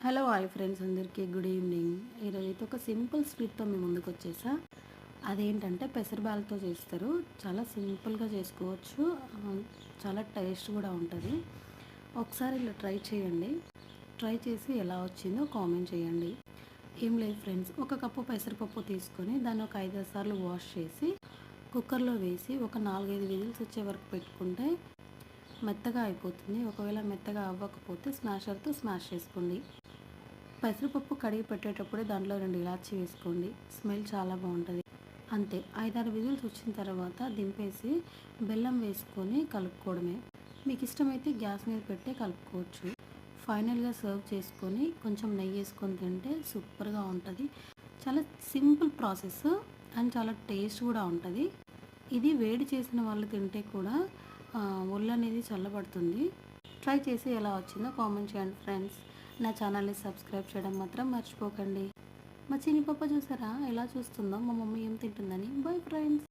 Hello hi friends, అందరికీ good evening. ఈరోజైతే ఒక సింపుల్ స్వీట్తో మీ ముందుకు వచ్చేసా. అదేంటంటే పెసరబ్యాలతో చేస్తారు. చాలా సింపుల్గా చేసుకోవచ్చు. చాలా టేస్ట్ కూడా ఉంటుంది. ఒకసారి ఇలా ట్రై చేయండి. ట్రై చేసి ఎలా వచ్చిందో కామెంట్ చేయండి. ఏం లేదు ఫ్రెండ్స్, ఒక కప్పు పెసరపప్పు తీసుకొని దాన్ని ఒక 5-6 సార్లు వాష్ చేసి కుక్కర్లో వేసి ఒక 4-5 విజిల్స్ వచ్చే వరకు పెట్టుకుంటే మెత్తగా అయిపోతుంది. ఒకవేళ మెత్తగా అవ్వకపోతే స్మాషర్తో స్మాష్ చేసుకోండి. పెసరపప్పు కడిగి పెట్టేటప్పుడే దాంట్లో 2 ఇలాచీ వేసుకోండి. స్మెల్ చాలా బాగుంటుంది. అంతే, 5-6 విజిల్స్ వచ్చిన తర్వాత దింపేసి బెల్లం వేసుకొని కలుపుకోవడమే. మీకు ఇష్టమైతే గ్యాస్ మీద పెట్టే కలుపుకోవచ్చు. ఫైనల్గా సర్వ్ చేసుకొని కొంచెం నెయ్యి వేసుకొని తింటే సూపర్గా ఉంటుంది. చాలా సింపుల్ ప్రాసెస్ అండ్ చాలా టేస్ట్ కూడా ఉంటుంది. ఇది వేడి చేసిన వాళ్ళు తింటే కూడా ఒళ్ళు అనేది చల్లబడుతుంది. ట్రై చేసి ఎలా వచ్చిందో కామెంట్ చేయండి ఫ్రెండ్స్. నా ఛానల్ని సబ్స్క్రైబ్ చేయడం మాత్రం మర్చిపోకండి. మా చిన్ని పాప చూసారా ఎలా చూస్తుందో, మా మమ్మీ ఏం తింటుందని. Bye friends.